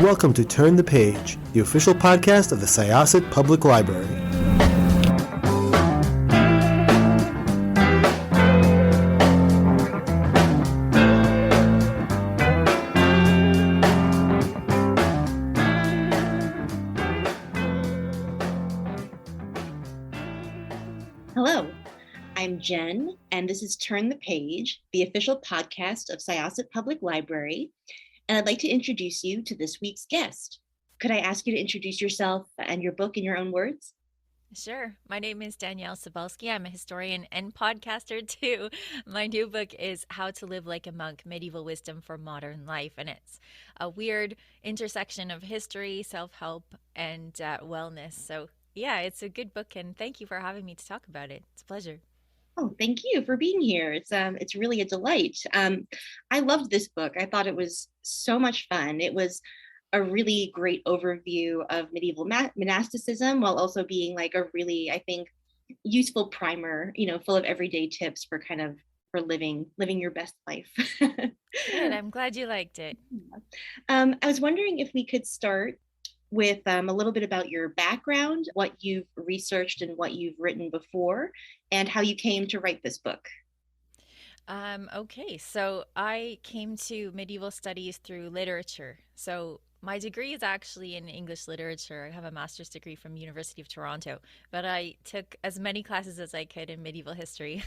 welcome to Turn the Page, the official podcast of the Syosset Public Library. Hello, I'm Jenn, and this is Turn the Page, the official podcast of Syosset Public Library, and I'd like to introduce you to this week's guest. Could I ask you to introduce yourself and your book in your own words? Sure. My name is Danièle Cybulskie. I'm a historian and podcaster too. My new book is How to Live Like a Monk, Medieval Wisdom for Modern Life. And it's a weird intersection of history, self-help, and wellness. So yeah, it's a good book. And thank you for having me to talk about it. It's a pleasure. Oh, thank you for being here. It's really a delight. I loved this book. I thought it was so much fun. It was a really great overview of medieval monasticism, while also being like a really, I think, useful primer, full of everyday tips for living your best life. Good. I'm glad you liked it. I was wondering if we could start with a little bit about your background, what you've researched and what you've written before, and how you came to write this book. Okay, so I came to medieval studies through literature. So my degree is actually in English literature. I have a master's degree from University of Toronto, but I took as many classes as I could in medieval history.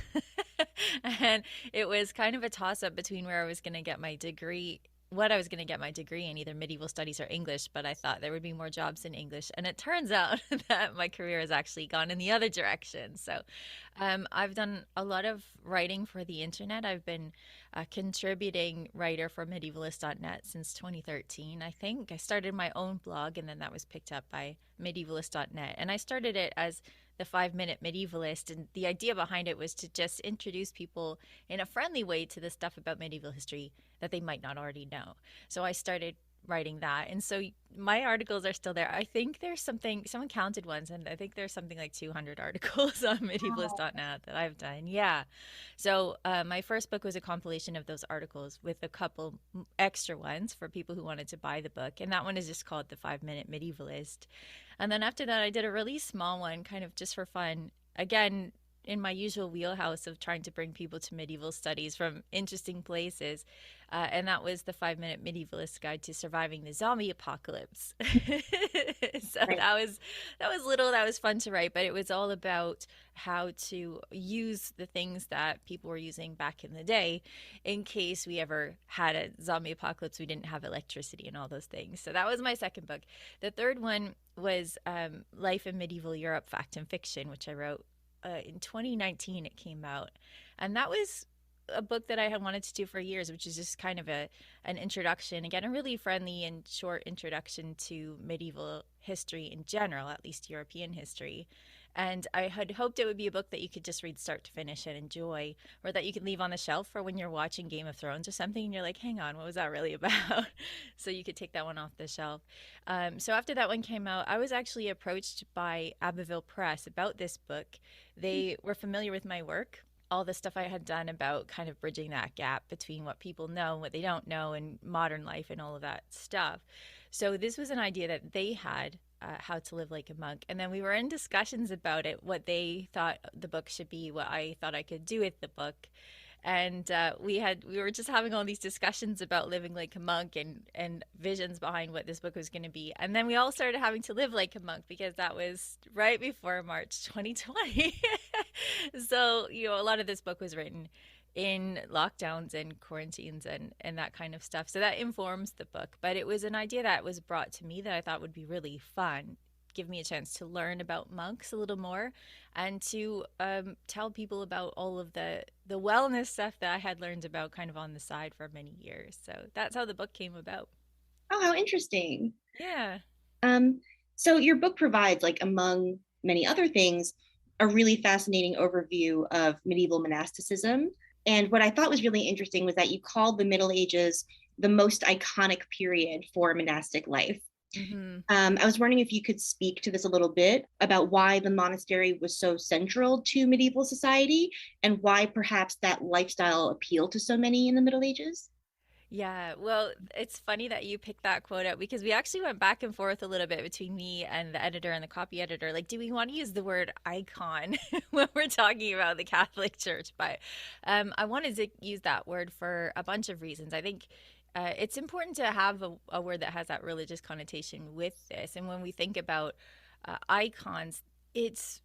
And it was kind of a toss-up between where I was going to get my degree, what I was going to get my degree in, either medieval studies or English, but I thought there would be more jobs in English. And it turns out that my career has actually gone in the other direction. So I've done a lot of writing for the internet. I've been a contributing writer for Medievalist.net since 2013, I think. I started my own blog, and then that was picked up by Medievalist.net. And I started it as the 5-minute medievalist, and the idea behind it was to just introduce people in a friendly way to the stuff about medieval history that they might not already know. So I started writing that, and so my articles are still there. I think there's something, someone counted once, and I think there's something like 200 articles on medievalist.net that I've done. Yeah. So my first book was a compilation of those articles with a couple extra ones for people who wanted to buy the book, and that one is just called The 5-Minute Medievalist. And then after that, I did a really small one, kind of just for fun, again in my usual wheelhouse of trying to bring people to medieval studies from interesting places, and that was The 5-Minute Medievalist Guide to Surviving the Zombie Apocalypse. So Right. that was fun to write, but it was all about how to use the things that people were using back in the day in case we ever had a zombie apocalypse. We didn't have electricity and all those things. So that was my second book. The third one was Life in Medieval Europe, Fact and Fiction, which I wrote in 2019. It came out, and that was a book that I had wanted to do for years, which is just kind of an introduction, again, a really friendly and short introduction to medieval history in general, at least European history. And I had hoped it would be a book that you could just read start to finish and enjoy, or that you could leave on the shelf for when you're watching Game of Thrones or something and you're like, hang on, what was that really about? So you could take that one off the shelf. So after that one came out, I was actually approached by Abbeville Press about this book. They were familiar with my work, all the stuff I had done about kind of bridging that gap between what people know and what they don't know and modern life and all of that stuff. So this was an idea that they had, How to Live Like a Monk. And then we were in discussions about it, what they thought the book should be, what I thought I could do with the book. And we were just having all these discussions about living like a monk and visions behind what this book was going to be. And then we all started having to live like a monk, because that was right before March 2020. So, a lot of this book was written in lockdowns and quarantines and that kind of stuff. So that informs the book. But it was an idea that was brought to me that I thought would be really fun, give me a chance to learn about monks a little more, and to tell people about all of the wellness stuff that I had learned about kind of on the side for many years. So that's how the book came about. Oh, how interesting. Yeah. So your book provides, like, among many other things, a really fascinating overview of medieval monasticism. And what I thought was really interesting was that you called the Middle Ages the most iconic period for monastic life. Mm-hmm. I was wondering if you could speak to this a little bit about why the monastery was so central to medieval society, and why perhaps that lifestyle appealed to so many in the Middle Ages. Yeah, well, it's funny that you picked that quote out because we actually went back and forth a little bit between me and the editor and the copy editor. Like, do we want to use the word icon when we're talking about the Catholic Church? But I wanted to use that word for a bunch of reasons. I think it's important to have a word that has that religious connotation with this. And when we think about icons, it's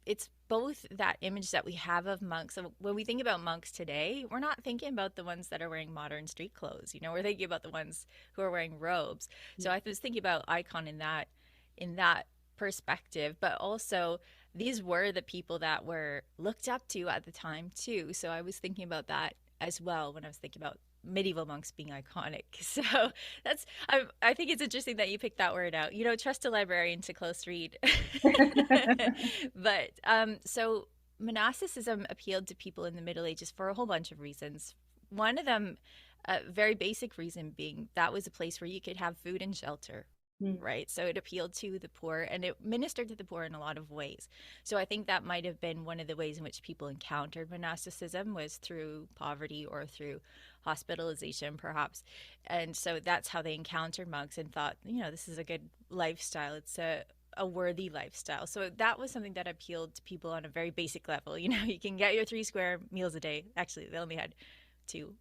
it's both that image that we have of monks. So when we think about monks today, we're not thinking about the ones that are wearing modern street clothes. You know, we're thinking about the ones who are wearing robes. So I was thinking about icon in that perspective, but also these were the people that were looked up to at the time too. So I was thinking about that as well when I was thinking about medieval monks being iconic. So I think it's interesting that you picked that word out. You know, trust a librarian to close read. But so monasticism appealed to people in the Middle Ages for a whole bunch of reasons. One of them, a very basic reason being that was a place where you could have food and shelter, Mm. right? So it appealed to the poor and it ministered to the poor in a lot of ways. So I think that might have been one of the ways in which people encountered monasticism was through poverty or through hospitalization, perhaps. And so that's how they encountered monks and thought, you know, this is a good lifestyle. It's a worthy lifestyle. So that was something that appealed to people on a very basic level. You know, you can get your 3 square meals a day. Actually, they only had two.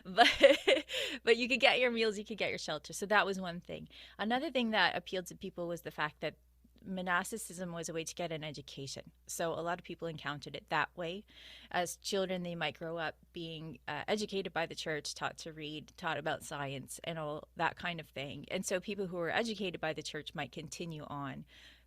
but but you could get your meals, you could get your shelter. So that was one thing. Another thing that appealed to people was the fact that monasticism was a way to get an education. So a lot of people encountered it that way. As children, they might grow up being educated by the church, taught to read, taught about science, and all that kind of thing. And so people who were educated by the church might continue on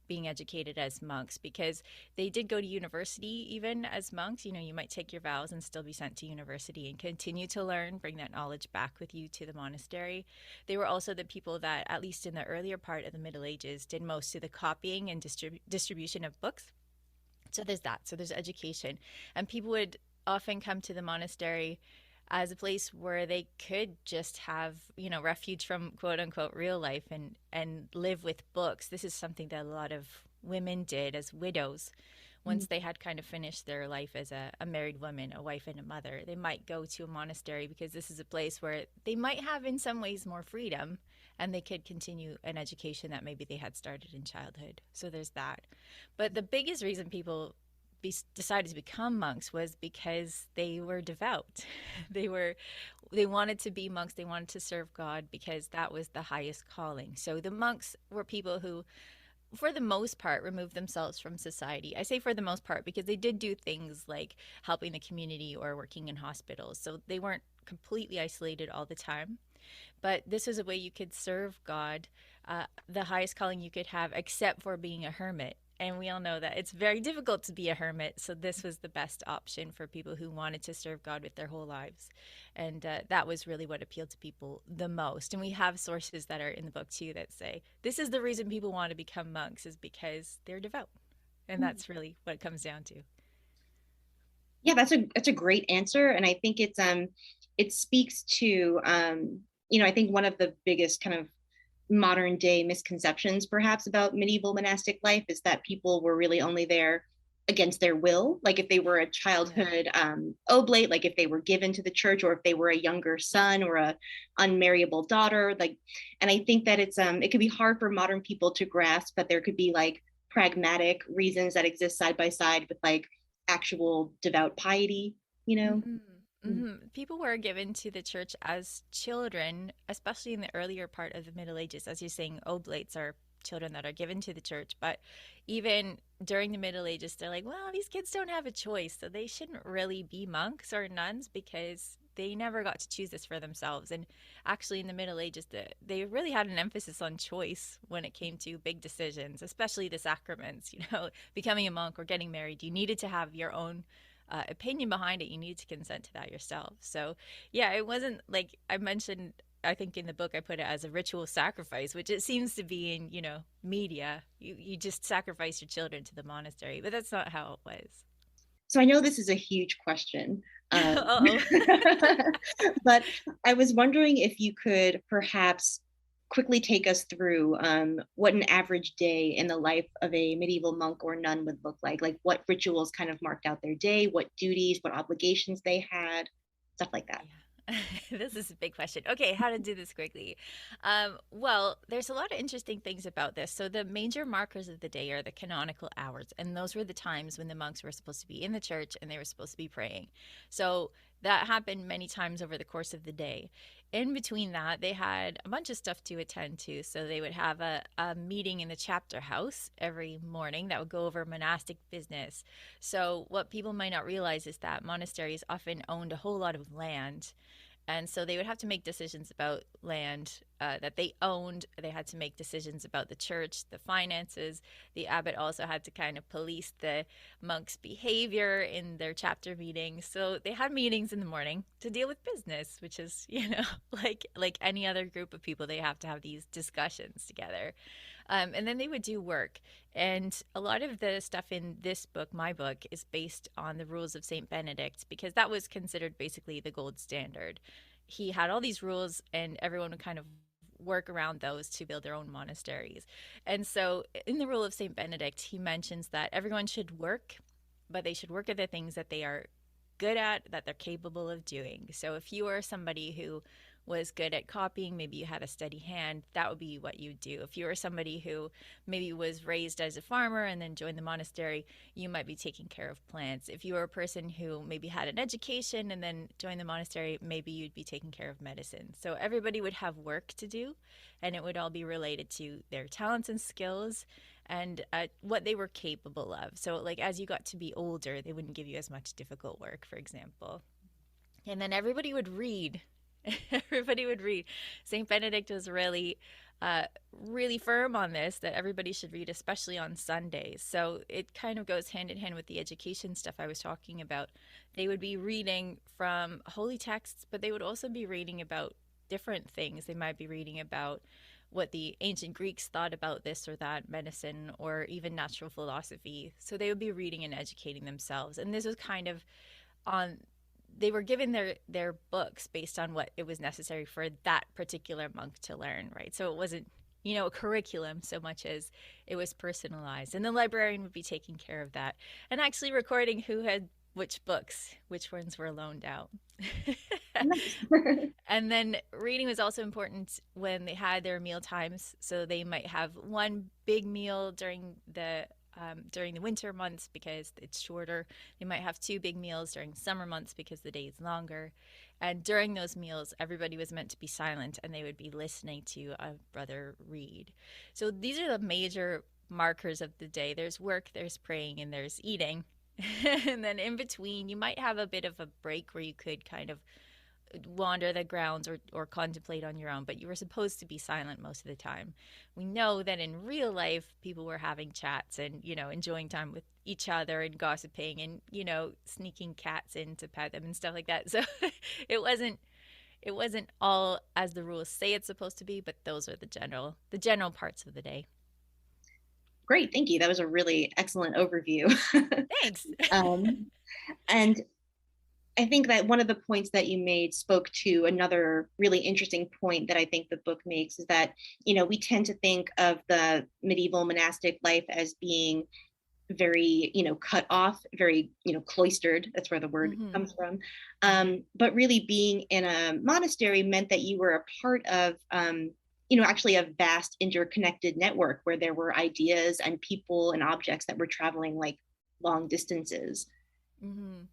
being educated as monks because they did go to university even as monks. You know, you might take your vows and still be sent to university and continue to learn, bring that knowledge back with you to the monastery. They were also the people that, at least in the earlier part of the Middle Ages, did most of the copying and distribution of books. So there's that. So there's education. And people would often come to the monastery as a place where they could just have, you know, refuge from quote unquote real life and live with books. This is something that a lot of women did as widows. Once they had kind of finished their life as a married woman, a wife and a mother, they might go to a monastery because this is a place where they might have in some ways more freedom and they could continue an education that maybe they had started in childhood. So there's that. But the biggest reason people decided to become monks was because they were devout. They wanted to be monks. They wanted to serve God because that was the highest calling. So the monks were people who, for the most part, removed themselves from society. I say for the most part because they did do things like helping the community or working in hospitals. So they weren't completely isolated all the time. But this was a way you could serve God, the highest calling you could have, except for being a hermit. And we all know that it's very difficult to be a hermit. So this was the best option for people who wanted to serve God with their whole lives. And that was really what appealed to people the most. And we have sources that are in the book too that say this is the reason people want to become monks is because they're devout. And that's really what it comes down to. Yeah, that's a great answer, and I think it speaks to I think one of the biggest kind of modern day misconceptions perhaps about medieval monastic life is that people were really only there against their will, like if they were a childhood oblate, like if they were given to the church, or if they were a younger son or a unmarriable daughter, like. And I think that it could be hard for modern people to grasp that there could be like pragmatic reasons that exist side by side with like actual devout piety, you know. Mm-hmm. Mm-hmm. People were given to the church as children, especially in the earlier part of the Middle Ages. As you're saying, oblates are children that are given to the church. But even during the Middle Ages, they're like, well, these kids don't have a choice. So they shouldn't really be monks or nuns because they never got to choose this for themselves. And actually, in the Middle Ages, they really had an emphasis on choice when it came to big decisions, especially the sacraments. You know, becoming a monk or getting married, you needed to have your own opinion behind it. You need to consent to that yourself. So yeah, it wasn't like I mentioned, I think in the book I put it as a ritual sacrifice, which it seems to be in, you know, media. You just sacrifice your children to the monastery, but that's not how it was. So I know this is a huge question, Uh-oh. but I was wondering if you could perhaps quickly take us through what an average day in the life of a medieval monk or nun would look like what rituals kind of marked out their day, what duties, what obligations they had, stuff like that. Yeah. This is a big question. Okay, how to do this quickly. Well, there's a lot of interesting things about this. So the major markers of the day are the canonical hours, and those were the times when the monks were supposed to be in the church and they were supposed to be praying. So that happened many times over the course of the day. In between that, they had a bunch of stuff to attend to. So they would have a meeting in the chapter house every morning that would go over monastic business. So what people might not realize is that monasteries often owned a whole lot of land, and so they would have to make decisions about land that they owned. They had to make decisions about the church, the finances. The abbot also had to kind of police the monks' behavior in their chapter meetings. So they had meetings in the morning to deal with business, which is, like any other group of people, they have to have these discussions together. And then they would do work. And a lot of the stuff in this book, my book, is based on the rules of St. Benedict, because that was considered basically the gold standard. He had all these rules, and everyone would kind of work around those to build their own monasteries. And so in the rule of St. Benedict, he mentions that everyone should work, but they should work at the things that they are good at, that they're capable of doing. So if you are somebody who was good at copying, maybe you had a steady hand, that would be what you do. If you were somebody who maybe was raised as a farmer and then joined the monastery, you might be taking care of plants. If you were a person who maybe had an education and then joined the monastery, maybe you'd be taking care of medicine. So everybody would have work to do, and it would all be related to their talents and skills and what they were capable of. So like as you got to be older, they wouldn't give you as much difficult work, for example. And then everybody would read. Everybody would read. St. Benedict was really firm on this, that everybody should read, especially on Sundays. So it kind of goes hand in hand with the education stuff I was talking about. They would be reading from holy texts, but they would also be reading about different things. They might be reading about what the ancient Greeks thought about this or that medicine, or even natural philosophy. So they would be reading and educating themselves. And this was kind of on, they were given their books based on what it was necessary for that particular monk to learn, right? So it wasn't, a curriculum so much as it was personalized. And the librarian would be taking care of that and actually recording who had which books, which ones were loaned out. And then reading was also important when they had their meal times. So they might have one big meal during the winter months because it's shorter. They might have two big meals during summer months because the day is longer. And during those meals, everybody was meant to be silent and they would be listening to a brother read. So these are the major markers of the day. There's work, there's praying, and there's eating. And then in between, you might have a bit of a break where you could kind of wander the grounds or contemplate on your own, but you were supposed to be silent most of the time. We know that in real life, people were having chats and, enjoying time with each other and gossiping and, sneaking cats in to pet them and stuff like that. So it wasn't all as the rules say it's supposed to be, but those are the general parts of the day. Great, thank you. That was a really excellent overview. Thanks. And I think that one of the points that you made spoke to another really interesting point that I think the book makes, is that, we tend to think of the medieval monastic life as being very, cut off, very, cloistered. That's where the word comes from. But really being in a monastery meant that you were a part of, actually a vast interconnected network where there were ideas and people and objects that were traveling like long distances. Mm-hmm.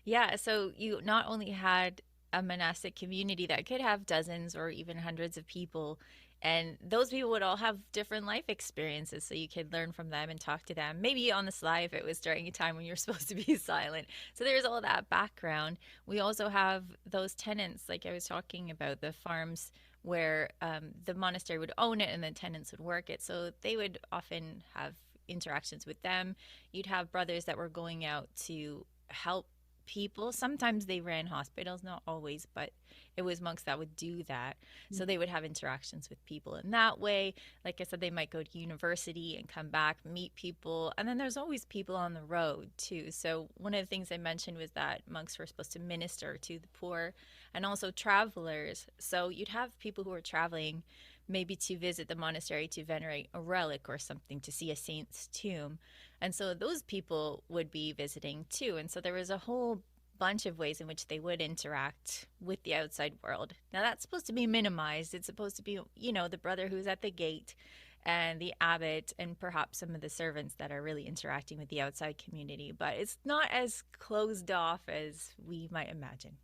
Yeah, so you not only had a monastic community that could have dozens or even hundreds of people, and those people would all have different life experiences, so you could learn from them and talk to them, maybe on the sly if it was during a time when you're supposed to be silent. So there's all that background. We also have those tenants, like I was talking about, the farms where the monastery would own it and the tenants would work it. So they would often have interactions with them. You'd have brothers that were going out to help people. Sometimes they ran hospitals, not always, but it was monks that would do that. So they would have interactions with people in that way. Like I said, they might go to university and come back, meet people. And then there's always people on the road too. So one of the things I mentioned was that monks were supposed to minister to the poor and also travelers. So you'd have people who were traveling maybe to visit the monastery to venerate a relic or something, to see a saint's tomb. And so those people would be visiting too. And so there was a whole bunch of ways in which they would interact with the outside world. Now, that's supposed to be minimized. It's supposed to be, the brother who's at the gate and the abbot and perhaps some of the servants that are really interacting with the outside community. But it's not as closed off as we might imagine.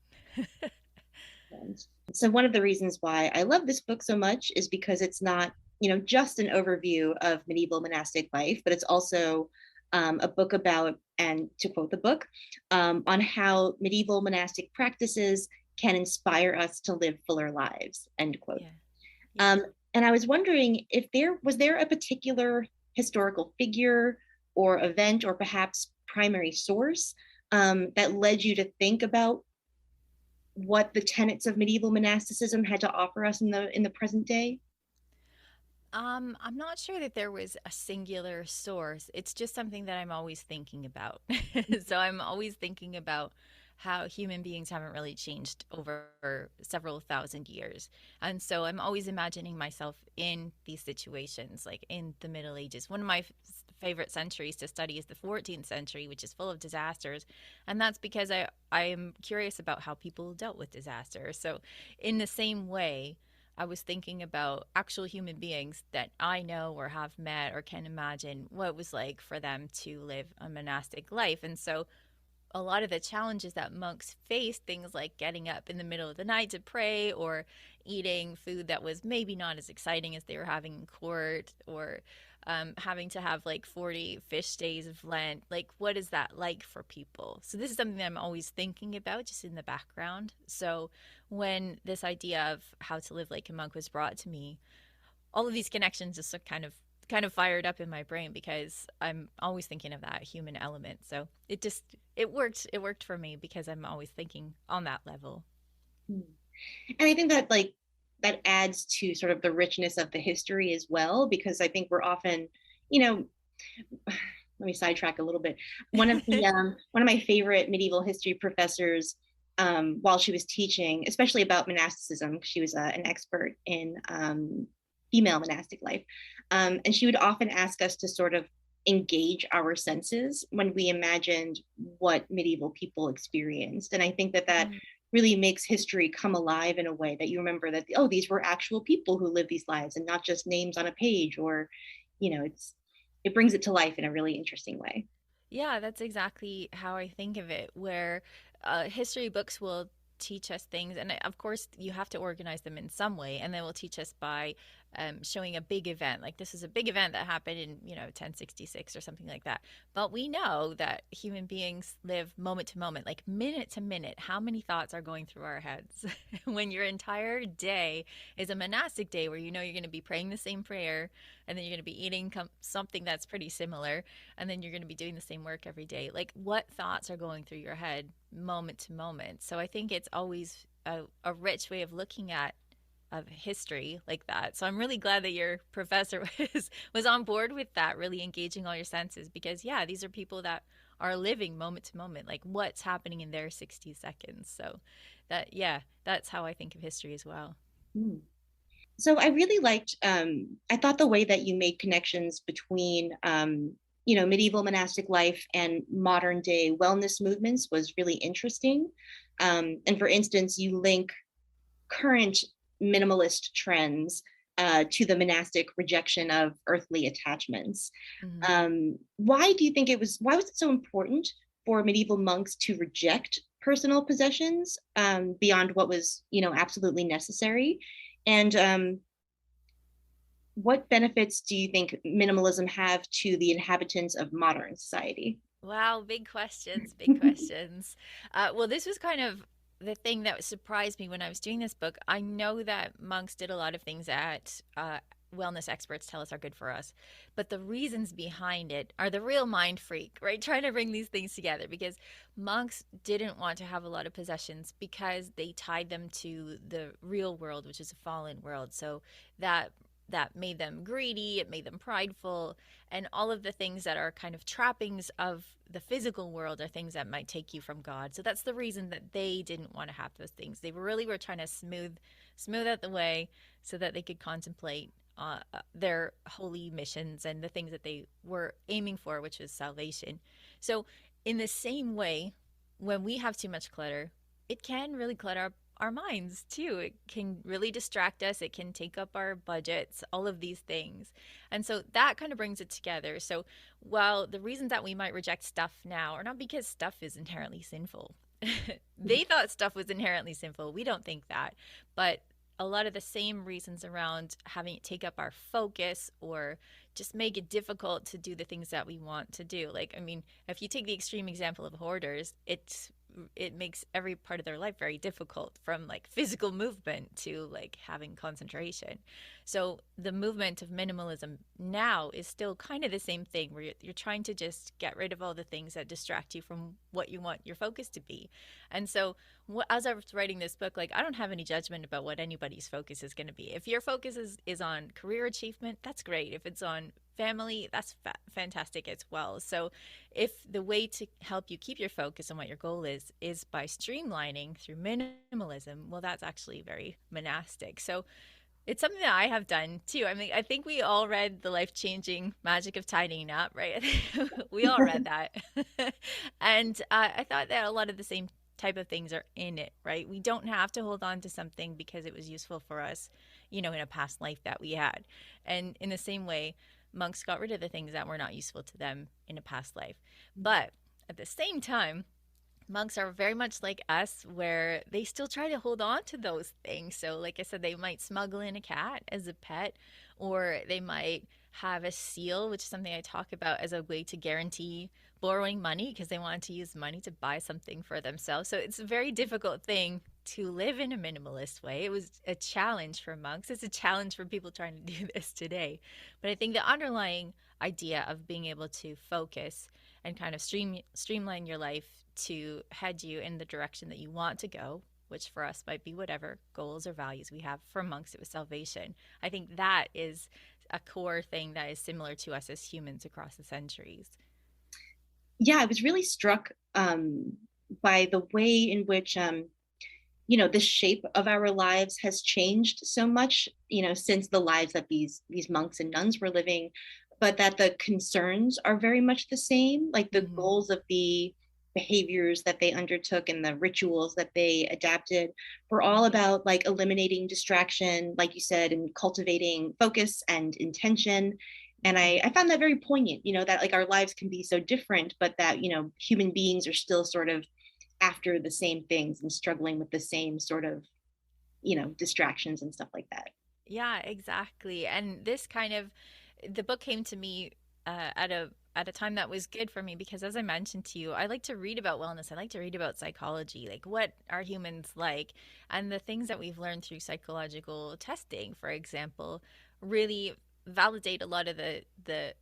So one of the reasons why I love this book so much is because it's not, just an overview of medieval monastic life, but it's also a book about, and to quote the book, on how medieval monastic practices can inspire us to live fuller lives, end quote. Yeah. And I was wondering if was there a particular historical figure or event or perhaps primary source that led you to think about what the tenets of medieval monasticism had to offer us in the present day? I'm not sure that there was a singular source. It's just something that I'm always thinking about. So I'm always thinking about how human beings haven't really changed over several thousand years. And so I'm always imagining myself in these situations, like in the Middle Ages. One of my favorite centuries to study is the 14th century, which is full of disasters. And that's because I am curious about how people dealt with disaster. So in the same way, I was thinking about actual human beings that I know or have met or can imagine what it was like for them to live a monastic life. And so a lot of the challenges that monks faced, things like getting up in the middle of the night to pray or eating food that was maybe not as exciting as they were having in court, or having to have like 40 fish days of Lent. Like, what is that like for people? So this is something that I'm always thinking about just in the background. So when this idea of how to live like a monk was brought to me, all of these connections just kind of fired up in my brain because I'm always thinking of that human element. So it worked for me because I'm always thinking on that level. And I think that that adds to sort of the richness of the history as well, because I think we're often, let me sidetrack a little bit. One of my favorite medieval history professors, while she was teaching, especially about monasticism, she was an expert in female monastic life, and she would often ask us to sort of engage our senses when we imagined what medieval people experienced. And I think that really makes history come alive in a way that you remember that, oh, these were actual people who lived these lives and not just names on a page, or, it brings it to life in a really interesting way. Yeah, that's exactly how I think of it, where history books will teach us things. And of course, you have to organize them in some way. And they will teach us by showing a big event. Like, this is a big event that happened in, 1066 or something like that. But we know that human beings live moment to moment, like minute to minute. How many thoughts are going through our heads when your entire day is a monastic day where you're going to be praying the same prayer, and then you're going to be eating something that's pretty similar, and then you're going to be doing the same work every day. Like, what thoughts are going through your head moment to moment? So I think it's always a rich way of looking at of history like that. So I'm really glad that your professor was on board with that, really engaging all your senses, because these are people that are living moment to moment, like what's happening in their 60 seconds. So that's how I think of history as well. So I really liked, I thought the way that you made connections between, medieval monastic life and modern day wellness movements was really interesting. And for instance, you link current minimalist trends to the monastic rejection of earthly attachments. Why was it so important for medieval monks to reject personal possessions beyond what was, absolutely necessary? And what benefits do you think minimalism have to the inhabitants of modern society? Wow, big questions, big questions. Well, this was kind of the thing that surprised me when I was doing this book. I know that monks did a lot of things that wellness experts tell us are good for us, but the reasons behind it are the real mind freak, right? Trying to bring these things together, because monks didn't want to have a lot of possessions because they tied them to the real world, which is a fallen world. So that made them greedy, it made them prideful, and all of the things that are kind of trappings of the physical world are things that might take you from God. So that's the reason that they didn't want to have those things. They were trying to smooth out the way so that they could contemplate their holy missions and the things that they were aiming for, which was salvation. So in the same way, when we have too much clutter, it can really clutter our minds too. It can really distract us. It can take up our budgets, all of these things. And so that kind of brings it together. So while the reasons that we might reject stuff now are not because stuff is inherently sinful, they thought stuff was inherently sinful. We don't think that. But a lot of the same reasons around having it take up our focus or just make it difficult to do the things that we want to do. Like, I mean, if you take the extreme example of hoarders, it makes every part of their life very difficult, from like physical movement to like having concentration. So the movement of minimalism now is still kind of the same thing, where you're trying to just get rid of all the things that distract you from what you want your focus to be. And so as I was writing this book, like, I don't have any judgment about what anybody's focus is going to be. If your focus is on career achievement, that's great. If it's on family, that's fantastic as well. So if the way to help you keep your focus on what your goal is by streamlining through minimalism, well, that's actually very monastic. So it's something that I have done too. I mean, I think we all read The Life-Changing Magic of Tidying Up, right? We all read that. And I thought that a lot of the same type of things are in it, right? We don't have to hold on to something because it was useful for us, in a past life that we had. And in the same way, monks got rid of the things that were not useful to them in a past life. But at the same time, monks are very much like us, where they still try to hold on to those things. So like I said, they might smuggle in a cat as a pet, or they might have a seal, which is something I talk about as a way to guarantee borrowing money, because they wanted to use money to buy something for themselves. So it's a very difficult thing to live in a minimalist way. It was a challenge for monks. It's a challenge for people trying to do this today. But I think the underlying idea of being able to focus and kind of streamline your life to head you in the direction that you want to go, which for us might be whatever goals or values we have. For monks, it was salvation. I think that is a core thing that is similar to us as humans across the centuries. Yeah, I was really struck by the way in which the shape of our lives has changed so much, since the lives that these monks and nuns were living, but that the concerns are very much the same. Like the goals of the behaviors that they undertook and the rituals that they adapted were all about like eliminating distraction, like you said, and cultivating focus and intention. And I found that very poignant, that like our lives can be so different, but that, human beings are still sort of after the same things and struggling with the same sort of, distractions and stuff like that. Yeah, exactly. And the book came to me at a time that was good for me, because as I mentioned to you, I like to read about wellness. I like to read about psychology, like what are humans like, and the things that we've learned through psychological testing, for example, really validate a lot of the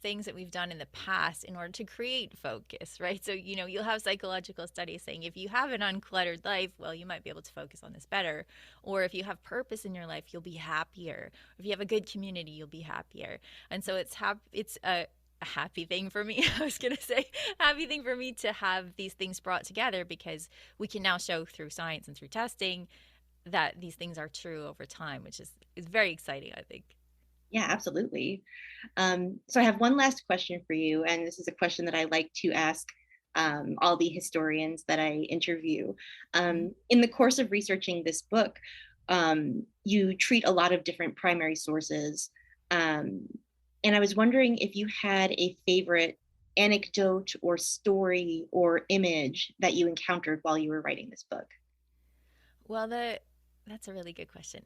things that we've done in the past in order to create focus, right? So, you'll have psychological studies saying if you have an uncluttered life, well, you might be able to focus on this better. Or if you have purpose in your life, you'll be happier. If you have a good community, you'll be happier. And so it's a happy thing for me. I was going to say happy thing for me to have these things brought together, because we can now show through science and through testing that these things are true over time, which is very exciting, I think. Yeah, absolutely. So I have one last question for you, and this is a question that I like to ask all the historians that I interview. In the course of researching this book, you treat a lot of different primary sources. And I was wondering if you had a favorite anecdote or story or image that you encountered while you were writing this book. Well, that's a really good question.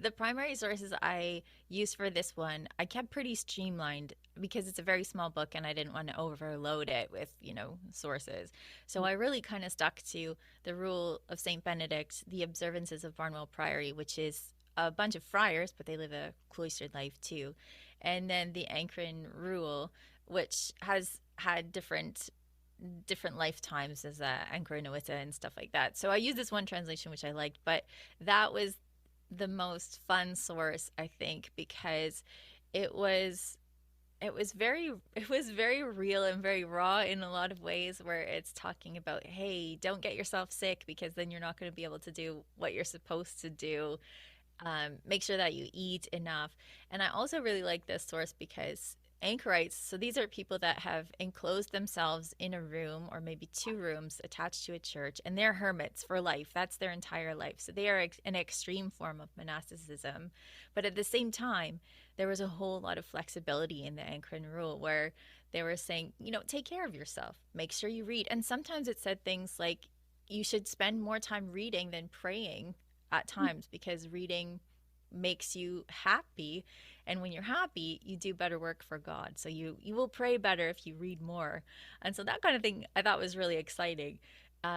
The primary sources I used for this one, I kept pretty streamlined, because it's a very small book and I didn't want to overload it with, sources. So I really kind of stuck to the rule of St. Benedict, the observances of Barnwell Priory, which is a bunch of friars, but they live a cloistered life too. And then the Ancren rule, which has had different lifetimes as a Anchorenoita and stuff like that. So I used this one translation which I liked, but that was the most fun source, I think, because it was very real and very raw in a lot of ways, where it's talking about, hey, don't get yourself sick, because then you're not going to be able to do what you're supposed to do. Make sure that you eat enough. And I also really like this source because anchorites, so these are people that have enclosed themselves in a room or maybe two rooms attached to a church, and they're hermits for life. That's their entire life. So they are an extreme form of monasticism. But at the same time, there was a whole lot of flexibility in the Anchoran rule where they were saying, take care of yourself, make sure you read. And sometimes it said things like you should spend more time reading than praying at times, because reading makes you happy, and when you're happy you do better work for God, so you will pray better if you read more. And so that kind of thing I thought was really exciting.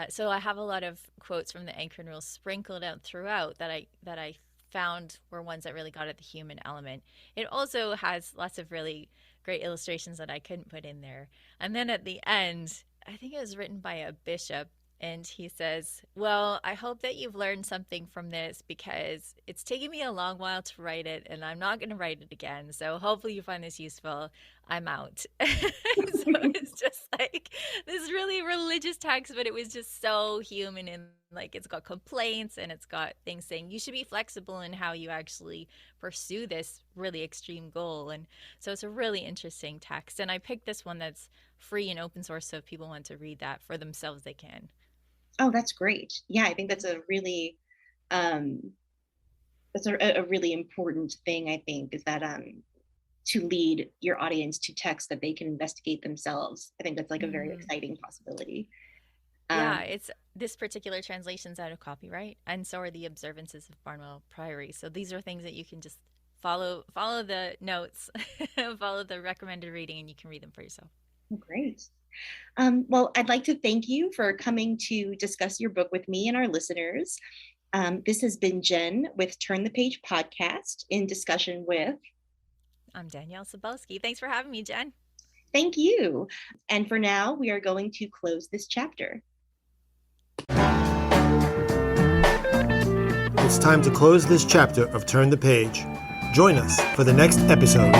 So I have a lot of quotes from the Anchoran rules sprinkled out throughout that I found were ones that really got at the human element. It also has lots of really great illustrations that I couldn't put in there. And then at the end, I think it was written by a bishop, and he says, well, I hope that you've learned something from this, because it's taken me a long while to write it and I'm not going to write it again. So hopefully you find this useful. I'm out. So it's just like this really religious text, but it was just so human, and like it's got complaints and it's got things saying you should be flexible in how you actually pursue this really extreme goal. And so it's a really interesting text. And I picked this one that's free and open source, so if people want to read that for themselves, they can. Oh, that's great. Yeah, I think that's a really really important thing, I think, is that to lead your audience to text that they can investigate themselves. I think that's like a very exciting possibility. Yeah, it's this particular translation's out of copyright, and so are the observances of Barnwell Priory. So these are things that you can just follow the notes, follow the recommended reading, and you can read them for yourself. Oh, great. Well, I'd like to thank you for coming to discuss your book with me and our listeners. This has been Jenn with Turn the Page podcast in discussion with... I'm Danièle Cybulskie. Thanks for having me, Jenn. Thank you. And for now, we are going to close this chapter. It's time to close this chapter of Turn the Page. Join us for the next episode.